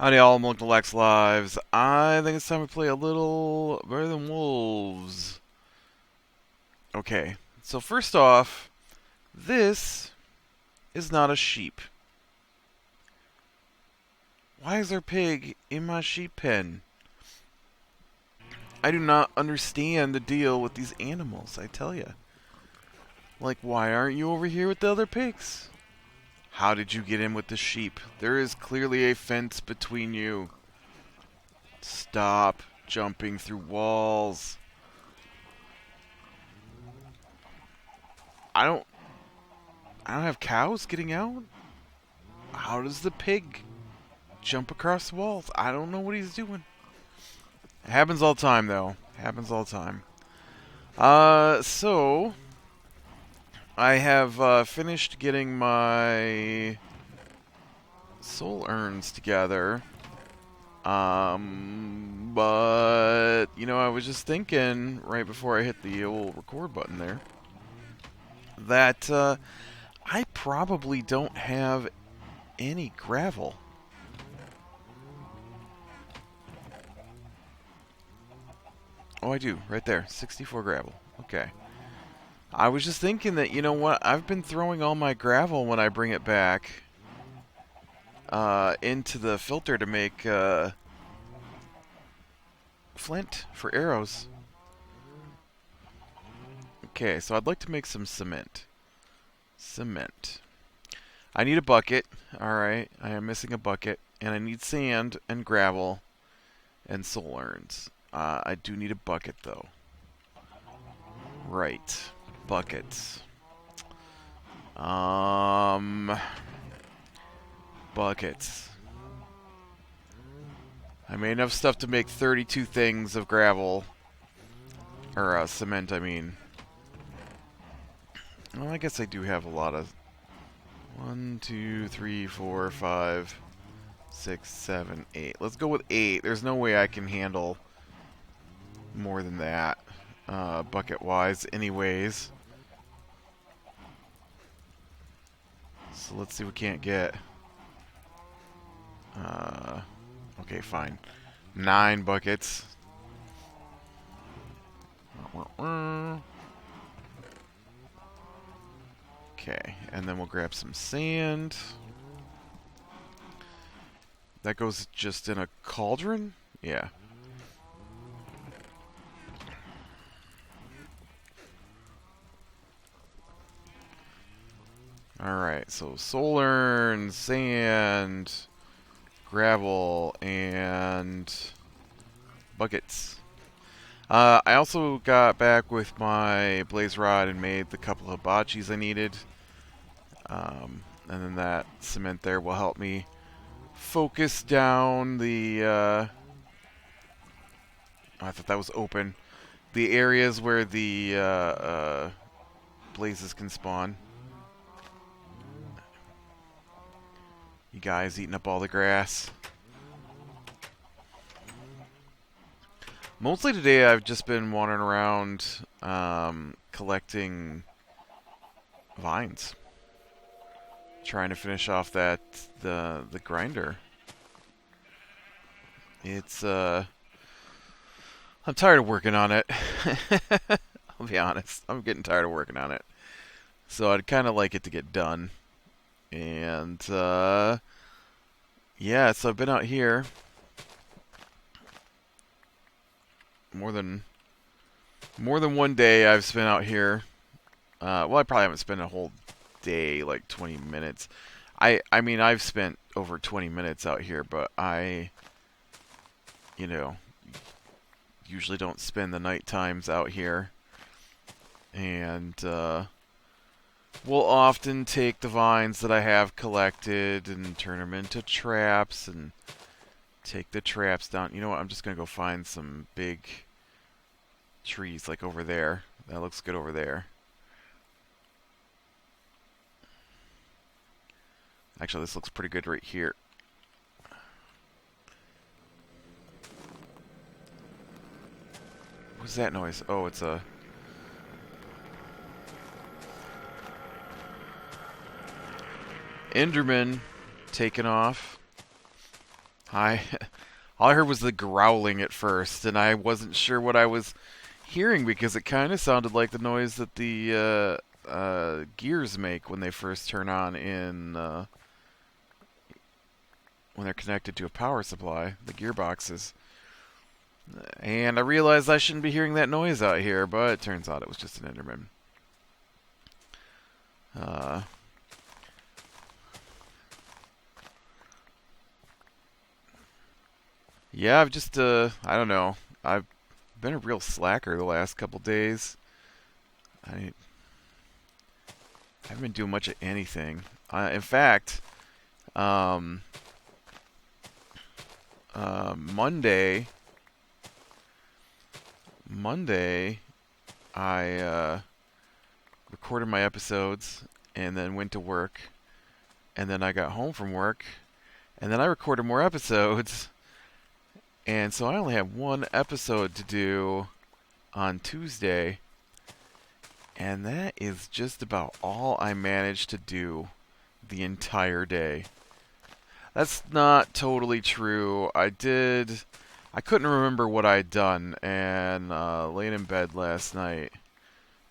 Howdy all, Multiple X Lives. I think it's time to play a little Better Than Wolves. Okay, so first off, this is not a sheep. Why is there a pig in my sheep pen? I do not understand the deal with these animals, I tell ya. Like, why aren't you over here with the other pigs? How did you get in with the sheep? There is clearly a fence between you. Stop jumping through walls. I don't have cows getting out? How does the pig jump across the walls? I don't know what he's doing. It happens all the time, though. Happens all the time. So I have finished getting my soul urns together. But I was just thinking right before I hit the old record button there that I probably don't have any gravel. Oh, I do. Right there. 64 gravel. Okay. I was just thinking that, you know what? I've been throwing all my gravel when I bring it back into the filter to make flint for arrows. Okay, so I'd like to make some cement. Cement. I need a bucket. Alright, I am missing a bucket. And I need sand and gravel and soul urns. I do need a bucket, though. Right. Buckets. Buckets. I made enough stuff to make 32 things of gravel. Or cement, I mean. Well, I guess I do have a lot of... 1, 2, 3, 4, 5, 6, 7, 8. Let's go with 8. There's no way I can handle more than that, bucket-wise, anyways. So let's see what we can't get. Okay, fine. 9 buckets. Okay, and then we'll grab some sand. That goes just in a cauldron? Yeah. Alright, so soul urn, sand, gravel, and buckets. I also got back with my blaze rod and made the couple of hibachis I needed. And then that cement there will help me focus down the... oh, I thought that was open. The areas where the blazes can spawn. You guys eating up all the grass. Mostly today I've just been wandering around collecting vines. Trying to finish off the grinder. It's I'm tired of working on it. I'll be honest. I'm getting tired of working on it. So I'd kind of like it to get done. And yeah, so I've been out here more than one day I've spent out here. Well, I probably haven't spent a whole day, like 20 minutes. I mean, I've spent over 20 minutes out here, but I, usually don't spend the night times out here. And we'll often take the vines that I have collected and turn them into traps and take the traps down. You know what? I'm just going to go find some big trees like over there. That looks good over there. Actually, this looks pretty good right here. What's that noise? Oh, it's a... Enderman taking off. I all I heard was the growling at first, and I wasn't sure what I was hearing because it kind of sounded like the noise that the gears make when they first turn on in when they're connected to a power supply, the gearboxes. And I realized I shouldn't be hearing that noise out here, but it turns out it was just an Enderman. Uh, yeah, I've just, I don't know. I've been a real slacker the last couple days. I haven't been doing much of anything. In fact, um, Monday, I recorded my episodes and then went to work, and then I got home from work, and then I recorded more episodes, and so I only have one episode to do on Tuesday, and that is just about all I managed to do the entire day. That's not totally true. I couldn't remember what I'd done, and laying in bed last night,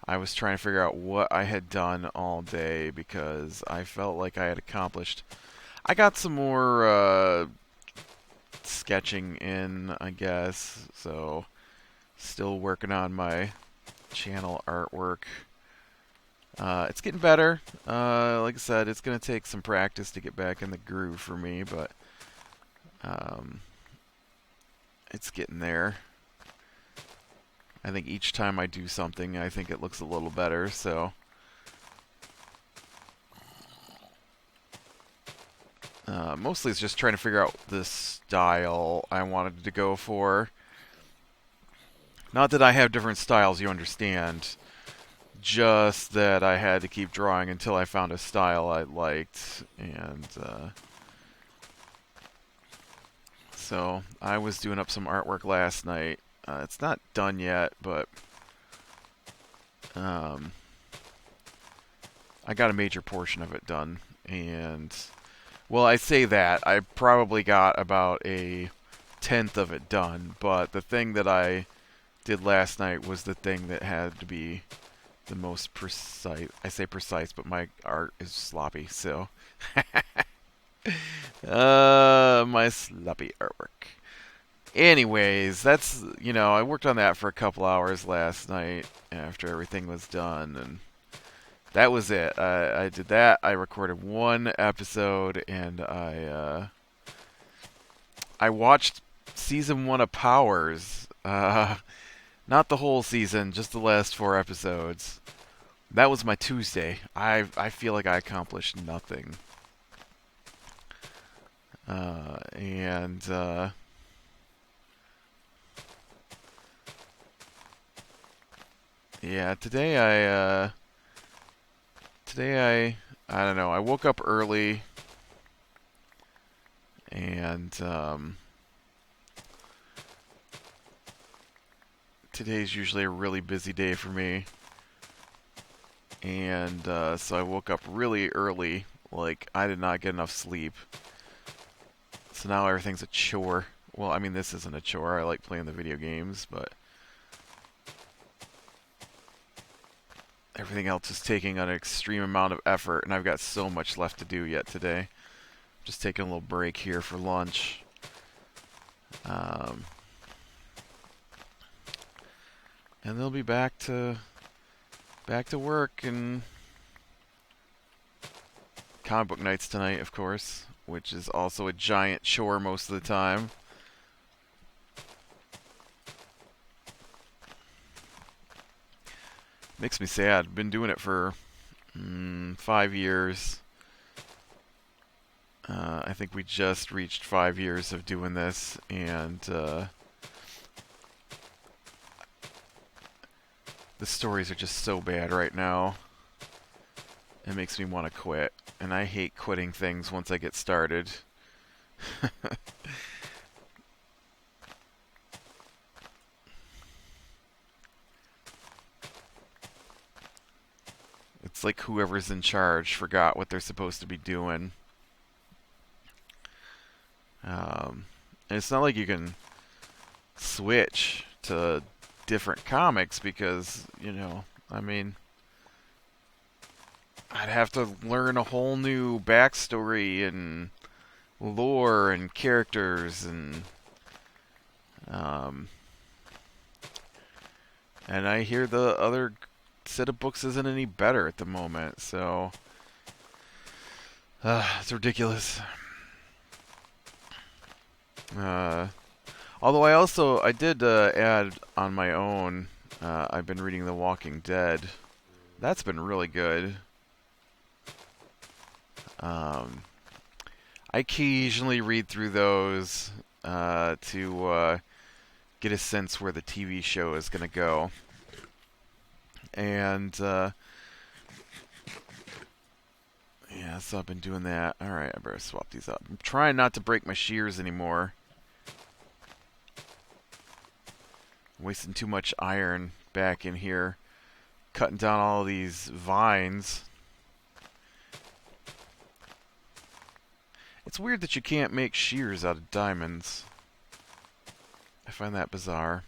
I was trying to figure out what I had done all day because I felt like I had accomplished. I got some more sketching in, I guess, so still working on my channel artwork. It's getting better. Like I said, it's going to take some practice to get back in the groove for me, but um, it's getting there. I think each time I do something, I think it looks a little better, so mostly it's just trying to figure out the style I wanted to go for. Not that I have different styles, you understand. Just that I had to keep drawing until I found a style I liked, and so I was doing up some artwork last night. It's not done yet, but I got a major portion of it done, and well, I say that I probably got about a tenth of it done, but the thing that I did last night was the thing that had to be the most precise. I say precise, but my art is sloppy, so my sloppy artwork. Anyways, that's, I worked on that for a couple hours last night after everything was done, and that was it. I did that. I recorded one episode, and I watched season 1 of Powers. Not the whole season, just the last 4 episodes. That was my Tuesday. I feel like I accomplished nothing. And yeah, I don't know. I woke up early, and today's usually a really busy day for me. And so I woke up really early. Like, I did not get enough sleep. So now everything's a chore. Well, I mean, this isn't a chore. I like playing the video games, but everything else is taking an extreme amount of effort, and I've got so much left to do yet today. Just taking a little break here for lunch. And they'll be back to work and comic book nights tonight, of course, which is also a giant chore most of the time. Makes me sad. I've been doing it for 5 years. I think we just reached 5 years of doing this, and the stories are just so bad right now. It makes me want to quit, and I hate quitting things once I get started. It's like whoever's in charge forgot what they're supposed to be doing. And it's not like you can switch to different comics because, you know, I mean, I'd have to learn a whole new backstory and lore and characters um, and I hear the other set of books isn't any better at the moment, so it's ridiculous. Although I did add on my own. I've been reading The Walking Dead. That's been really good. I occasionally read through those to get a sense where the TV show is going to go. And yeah, so I've been doing that. Alright, I better swap these up. I'm trying not to break my shears anymore. Wasting too much iron back in here. Cutting down all these vines. It's weird that you can't make shears out of diamonds. I find that bizarre.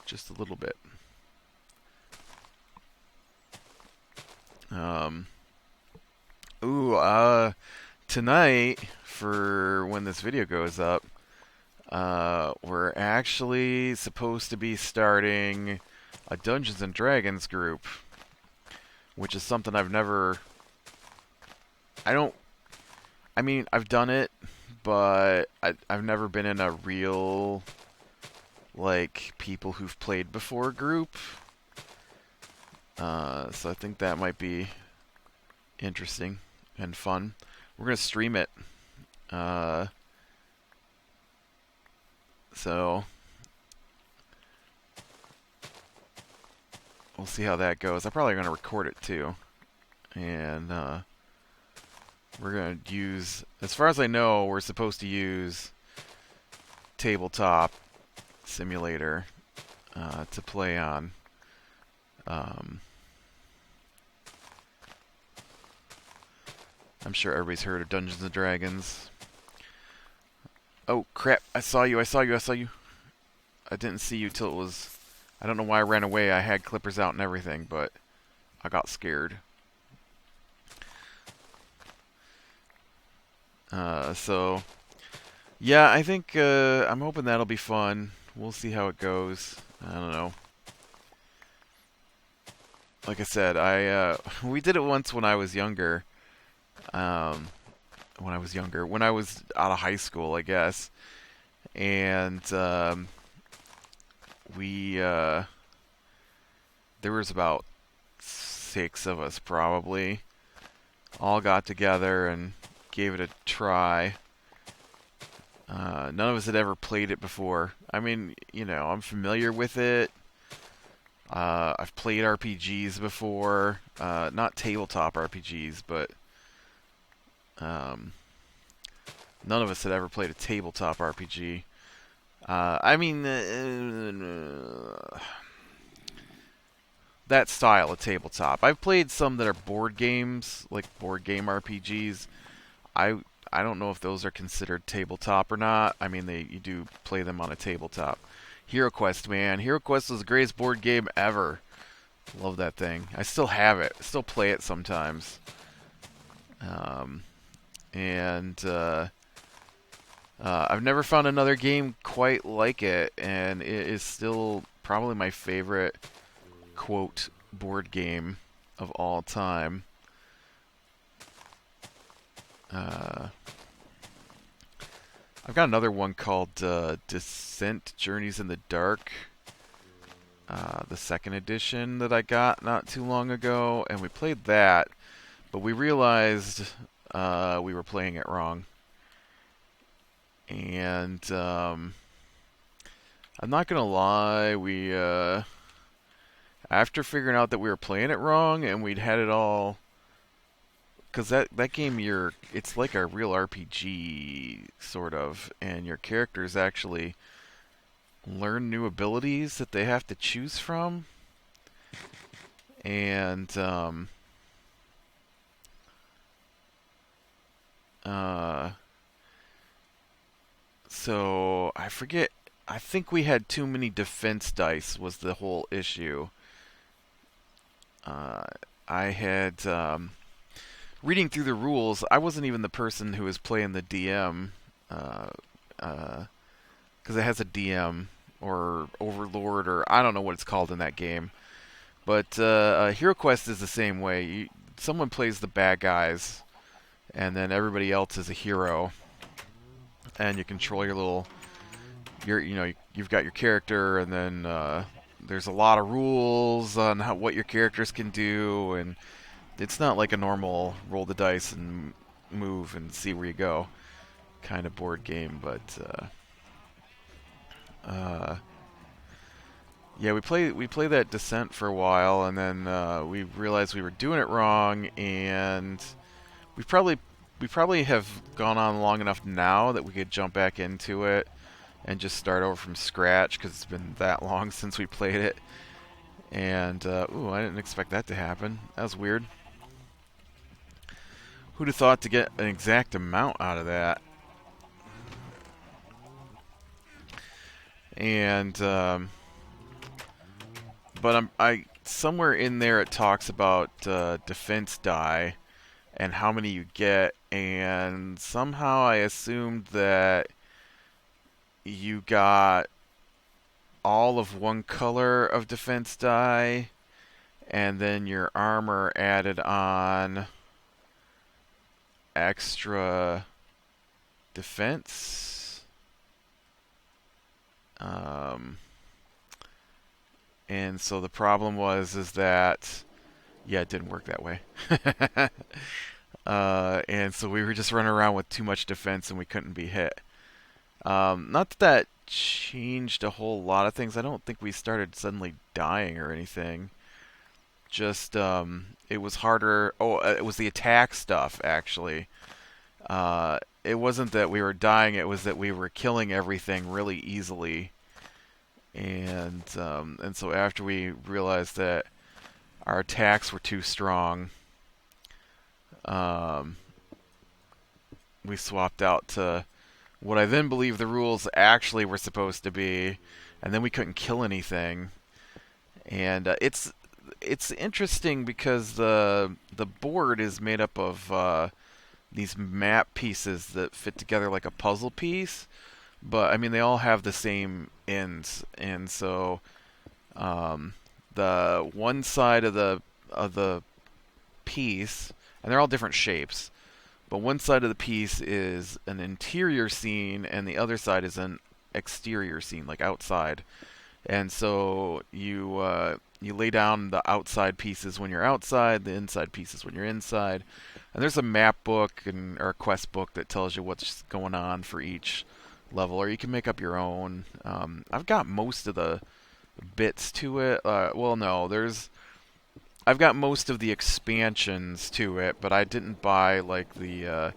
Just a little bit. Tonight, for when this video goes up, we're actually supposed to be starting a Dungeons and Dragons group, which is something I've never... I've done it, but I've never been in a real, like, people who've played before group. So I think that might be interesting and fun. We're going to stream it. So we'll see how that goes. I'm probably going to record it too. And we're going to use, as far as I know, we're supposed to use Tabletop Simulator to play on. I'm sure everybody's heard of Dungeons and Dragons. Oh, crap. I saw you. I didn't see you till it was... I don't know why I ran away. I had clippers out and everything, but I got scared. So, yeah, I think I'm hoping that'll be fun. We'll see how it goes. I don't know. Like I said, we did it once when I was younger. When I was out of high school, I guess. And there was about 6 of us probably. All got together and gave it a try. None of us had ever played it before. I mean, you know, I'm familiar with it. I've played RPGs before. Not tabletop RPGs, but none of us had ever played a tabletop RPG. That style of tabletop. I've played some that are board games, like board game RPGs. I don't know if those are considered tabletop or not. I mean, you do play them on a tabletop. Hero Quest, man. Hero Quest was the greatest board game ever. Love that thing. I still have it. I still play it sometimes. I've never found another game quite like it, and it is still probably my favorite, quote, board game of all time. I've got another one called Descent Journeys in the Dark, the second edition that I got not too long ago, and we played that, but we realized we were playing it wrong. And I'm not gonna lie, we after figuring out that we were playing it wrong and we'd had it all, because that game, it's like a real RPG sort of, and your characters actually learn new abilities that they have to choose from, and So I forget. I think we had too many defense dice was the whole issue. Uh, I had reading through the rules. I wasn't even the person who was playing the DM, because it has a DM or overlord or I don't know what it's called in that game. But Hero Quest is the same way. Someone plays the bad guys, and then everybody else is a hero, and you control your little you've got your character, and then there's a lot of rules on what your characters can do, and it's not like a normal roll the dice and move and see where you go kind of board game. But yeah, we play that Descent for a while, and then we realized we were doing it wrong, and we probably we probably have gone on long enough now that we could jump back into it and just start over from scratch because it's been that long since we played it. And ooh, I didn't expect that to happen. That was weird. Who'd have thought to get an exact amount out of that? And but I somewhere in there it talks about defense die and how many you get, and somehow I assumed that you got all of one color of defense die, and then your armor added on extra defense. And so the problem is that yeah, it didn't work that way. And so we were just running around with too much defense and we couldn't be hit. Not that that changed a whole lot of things. I don't think we started suddenly dying or anything. Just it was harder. Oh, it was the attack stuff actually. It wasn't that we were dying. It was that we were killing everything really easily. And so after we realized that our attacks were too strong, um, we swapped out to what I then believe the rules actually were supposed to be, and then we couldn't kill anything. And it's interesting because the board is made up of these map pieces that fit together like a puzzle piece, but I mean they all have the same ends, and so the one side of the piece, and they're all different shapes, but one side of the piece is an interior scene, and the other side is an exterior scene, like outside. And so you lay down the outside pieces when you're outside, the inside pieces when you're inside. And there's a map book or a quest book that tells you what's going on for each level, or you can make up your own. I've got most of the bits to it. Well, no, I've got most of the expansions to it, but I didn't buy like there's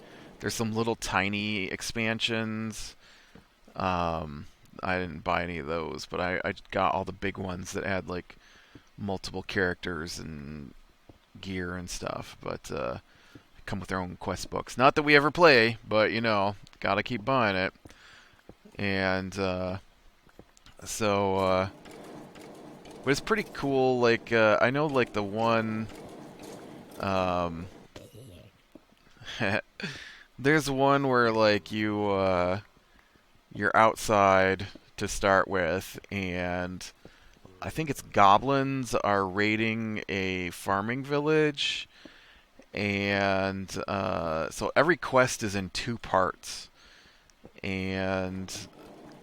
some little tiny expansions. I didn't buy any of those, but I got all the big ones that add like multiple characters and gear and stuff. But come with their own quest books. Not that we ever play, but gotta keep buying it. And so but it's pretty cool. Like I know, like the one, there's one where like you're outside to start with, and I think it's goblins are raiding a farming village, and so every quest is in two parts, and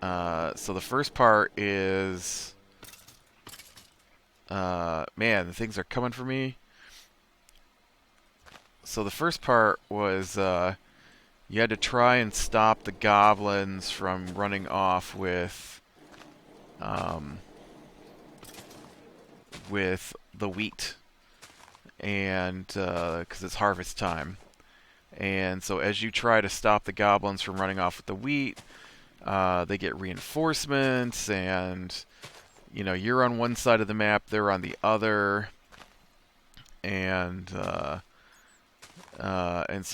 so the first part is man, the things are coming for me. So the first part was you had to try and stop the goblins from running off with the wheat, and because it's harvest time. And so as you try to stop the goblins from running off with the wheat, they get reinforcements, and you're on one side of the map, they're on the other, and so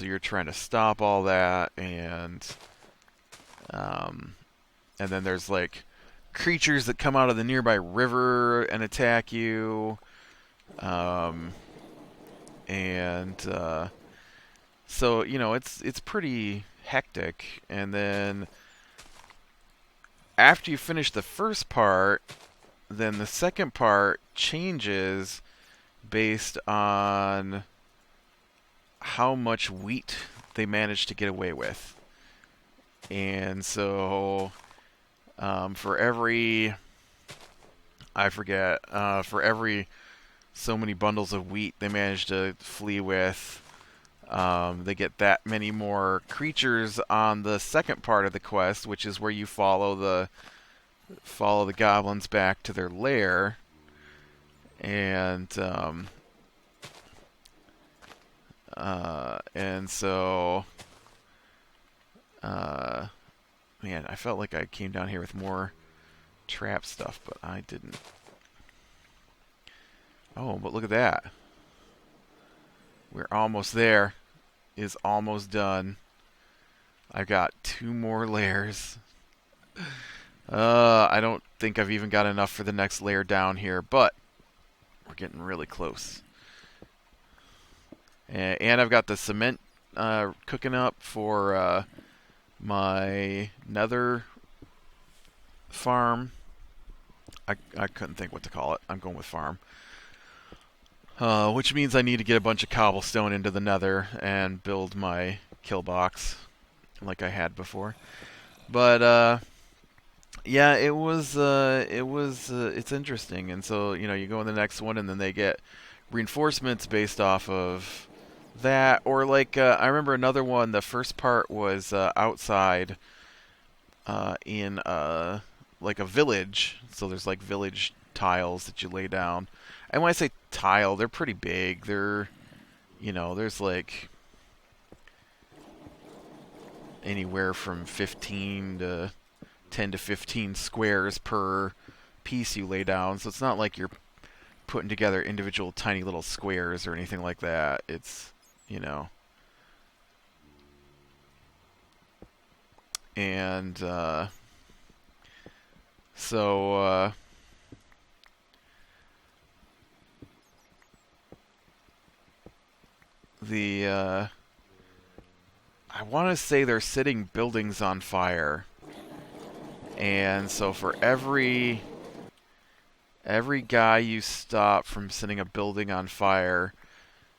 you're trying to stop all that, and Um, and then there's like creatures that come out of the nearby river and attack you. Um, and so it's pretty hectic. And then after you finish the first part, then the second part changes based on how much wheat they manage to get away with. And so for every, I forget, for every so many bundles of wheat they manage to flee with, they get that many more creatures on the second part of the quest, which is where you follow the goblins back to their lair. And so man, I felt like I came down here with more trap stuff, but I didn't. Oh, but look at that. We're almost there. Is almost done. I've got 2 more layers. I don't think I've even got enough for the next layer down here, but we're getting really close. And I've got the cement cooking up for my nether farm. I couldn't think what to call it. I'm going with farm. Which means I need to get a bunch of cobblestone into the nether and build my kill box like I had before. But yeah, it's interesting. And so you go in the next one, and then they get reinforcements based off of that. Or like I remember another one. The first part was outside in like a village. So there's like village tiles that you lay down. And when I say tile, they're pretty big. They're, there's like anywhere from 15 to 10 to 15 squares per piece you lay down. So it's not like you're putting together individual tiny little squares or anything like that. It's, and so I want to say they're setting buildings on fire, and so for every guy you stop from setting a building on fire,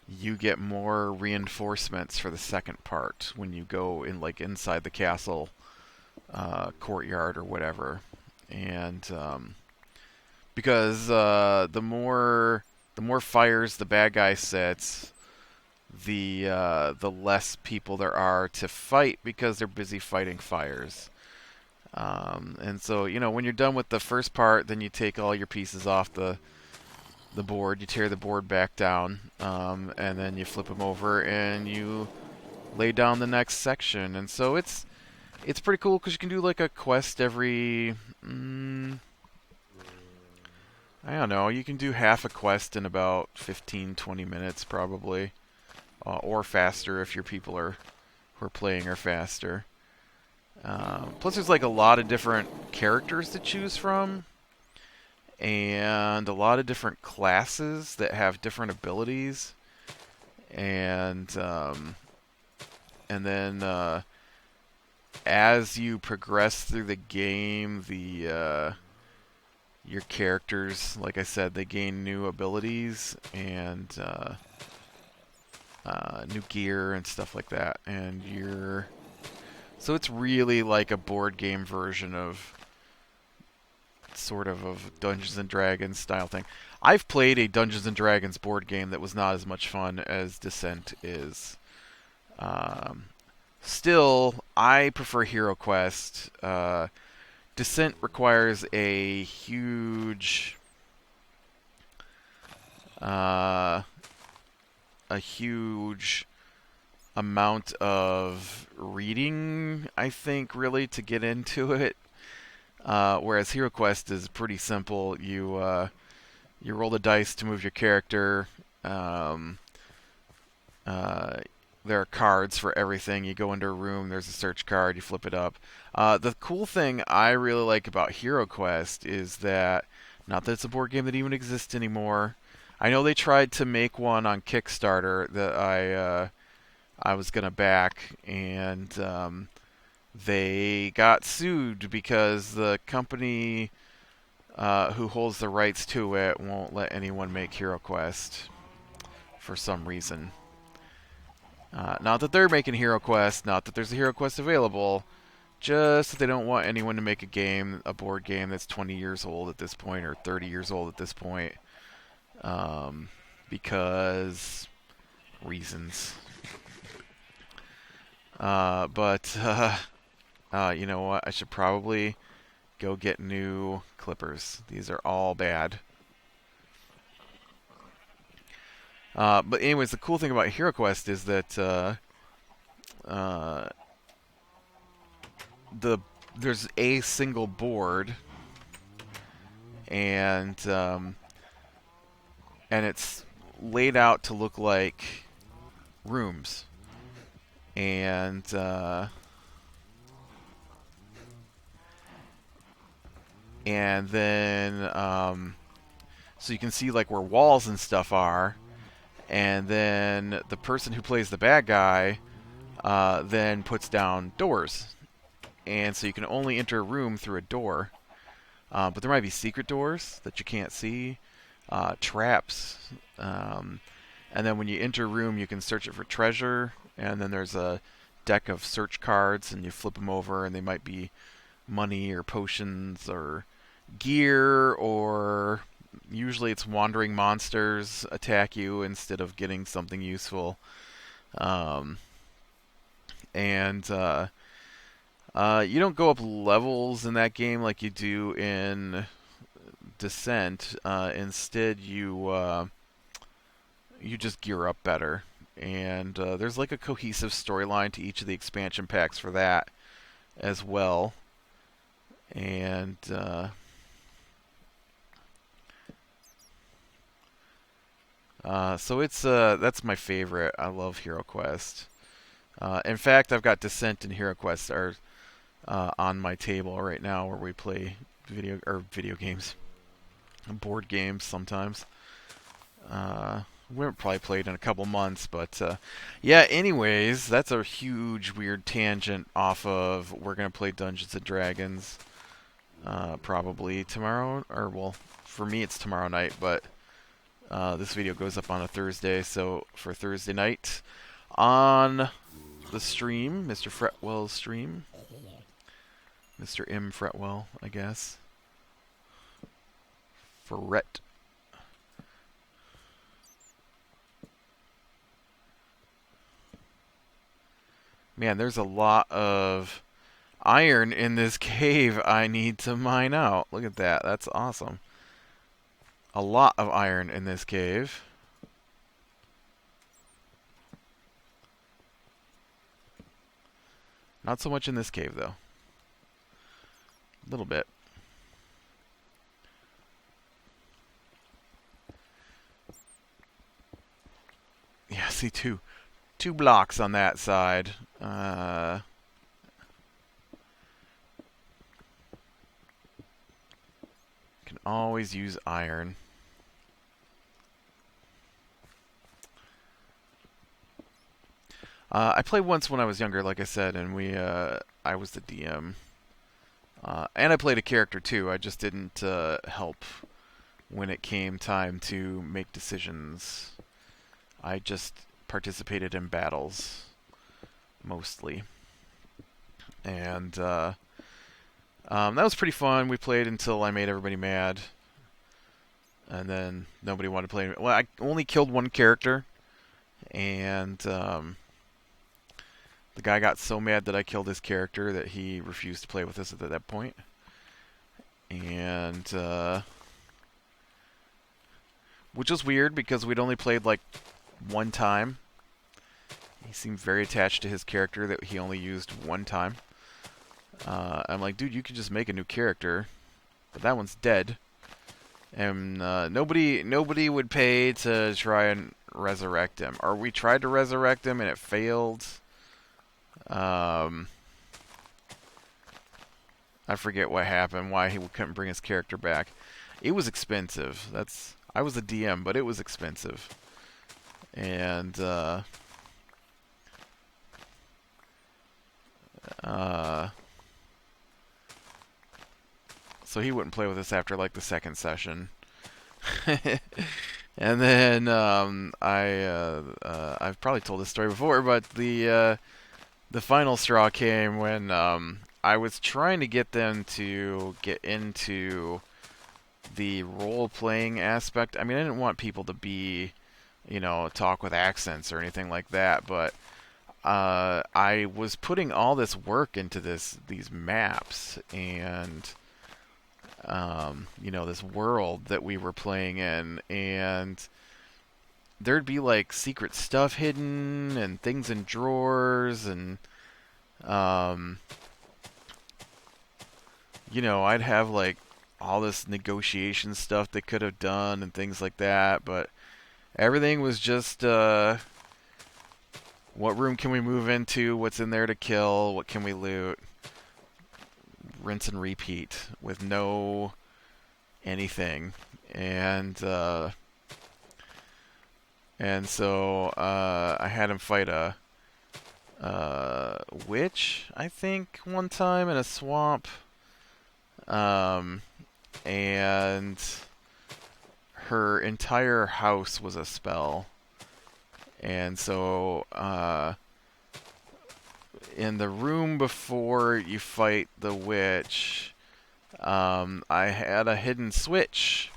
you get more reinforcements for the second part when you go in, like inside the castle courtyard or whatever. And because the more fires the bad guy sets, the less people there are to fight because they're busy fighting fires. And so when you're done with the first part, then you take all your pieces off the board, you tear the board back down, and then you flip them over and you lay down the next section. And so it's pretty cool because you can do like a quest every I don't know, you can do half a quest in about 15-20 minutes probably, or faster if your people who are playing are faster. Plus there's like a lot of different characters to choose from, and a lot of different classes that have different abilities, and then as you progress through the game, your characters, like I said, they gain new abilities and new gear and stuff like that, and so it's really like a board game version of sort of Dungeons and Dragons style thing. I've played a Dungeons and Dragons board game that was not as much fun as Descent is. Still, I prefer Hero Quest. Descent requires a huge amount of reading, I think, really, to get into it. Whereas Hero Quest is pretty simple. You roll the dice to move your character. The there are cards for everything. You go into a room, there's a search card, you flip it up. The cool thing I really like about Hero Quest is that, not that it's a board game that even exists anymore. I know they tried to make one on Kickstarter that I was gonna back, and they got sued because the company who holds the rights to it won't let anyone make Hero Quest for some reason. Not that they're making Hero Quest, not that there's a Hero Quest available, just that they don't want anyone to make a board game that's 20 years old at this point, or 30 years old at this point, because reasons. But you know what? I should probably go get new clippers. These are all bad. But anyways, the cool thing about Hero Quest is that there's a single board, and it's laid out to look like rooms, and then so you can see like where walls and stuff are. And then the person who plays the bad guy then puts down doors. And so you can only enter a room through a door. But there might be secret doors that you can't see, traps. And then when you enter a room, you can search it for treasure. And then there's a deck of search cards, and you flip them over, and they might be money or potions or gear, or usually it's wandering monsters attack you instead of getting something useful. And you don't go up levels in that game like you do in Descent. Instead, you just gear up better. And there's like a cohesive storyline to each of the expansion packs for that as well. And so it's that's my favorite. I love Hero Quest. In fact, I've got Descent and Hero Quest are on my table right now, where we play video games, board games sometimes. We haven't probably played in a couple months, but yeah. Anyways, that's a huge weird tangent off of. We're gonna play Dungeons and Dragons probably tomorrow, or well, for me it's tomorrow night, but. This video goes up on a Thursday, so for Thursday night on the stream, Mr. Fretwell's stream, Mr. M. Fretwell, I guess. Fret. Man, there's a lot of iron in this cave I need to mine out. Look at that. That's awesome. A lot of iron in this cave. Not so much in this cave, though. A little bit. Yeah, see, two blocks on that side. Can always use iron. I played once when I was younger, like I said, and I was the DM. And I played a character too. I just didn't help when it came time to make decisions. I just participated in battles, mostly. And that was pretty fun. We played until I made everybody mad. And then nobody wanted to play. Well, I only killed one character. And the guy got so mad that I killed his character that he refused to play with us at that point. And which was weird because we'd only played like one time. He seemed very attached to his character that he only used one time. I'm like, dude, you could just make a new character, but that one's dead. And nobody would pay to try and resurrect him. Or we tried to resurrect him and it failed. I forget what happened, why he couldn't bring his character back. It was expensive. I was a DM, but it was expensive. And so he wouldn't play with us after like the second session. And then I've probably told this story before, but the final straw came when I was trying to get them to get into the role-playing aspect. I mean, I didn't want people to be, talk with accents or anything like that, but I was putting all this work into these maps and this world that we were playing in, and there'd be like secret stuff hidden and things in drawers, and I'd have like all this negotiation stuff they could have done and things like that, but everything was just what room can we move into, what's in there to kill, what can we loot, rinse and repeat with no anything. And so I had him fight a witch, I think, one time in a swamp. And her entire house was a spell. And so in the room before you fight the witch, I had a hidden switch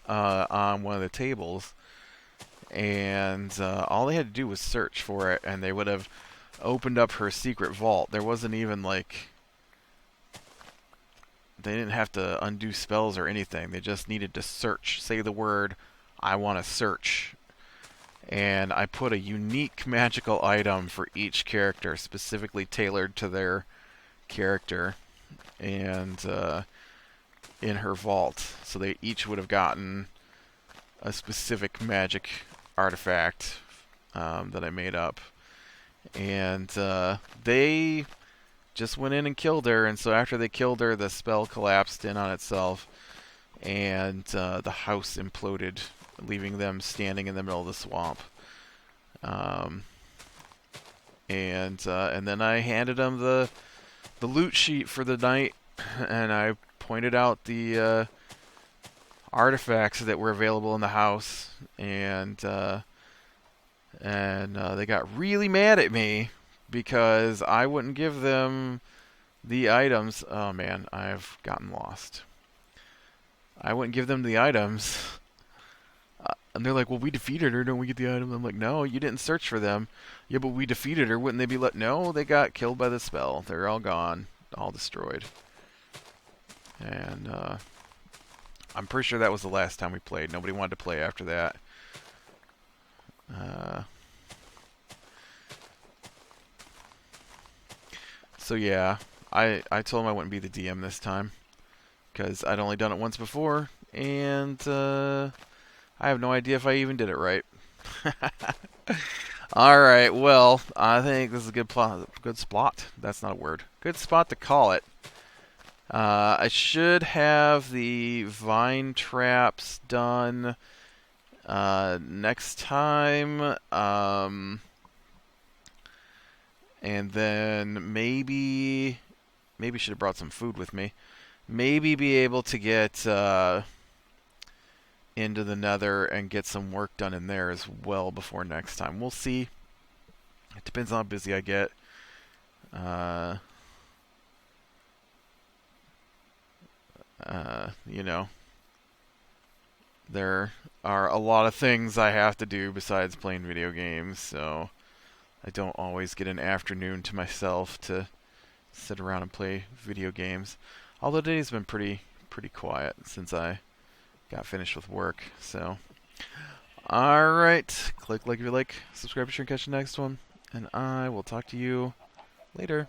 on one of the tables, and all they had to do was search for it, and they would have opened up her secret vault. There wasn't even like, they didn't have to undo spells or anything. They just needed to search. Say the word, I want to search. And I put a unique magical item for each character, specifically tailored to their character, and in her vault. So they each would have gotten a specific magic artifact that I made up. And they just went in and killed her, and so after they killed her, the spell collapsed in on itself, and the house imploded, leaving them standing in the middle of the swamp. And then I handed them the loot sheet for the night, and I pointed out the artifacts that were available in the house, and they got really mad at me because I wouldn't give them the items. Oh man, I've gotten lost. I wouldn't give them the items. And they're like, well, we defeated her, don't we get the items? I'm like, no, you didn't search for them. Yeah, but we defeated her. Wouldn't they be No, they got killed by the spell. They're all gone. All destroyed. And I'm pretty sure that was the last time we played. Nobody wanted to play after that. So yeah, I told him I wouldn't be the DM this time, because I'd only done it once before, and I have no idea if I even did it right. Alright, well, I think this is a good spot. That's not a word. Good spot to call it. I should have the vine traps done next time. And then maybe should have brought some food with me. Maybe be able to get into the Nether and get some work done in there as well before next time. We'll see. It depends on how busy I get. There are a lot of things I have to do besides playing video games, so I don't always get an afternoon to myself to sit around and play video games. Although today's been pretty quiet since I got finished with work. So, alright, click like if you like, subscribe to sure and catch the next one, and I will talk to you later.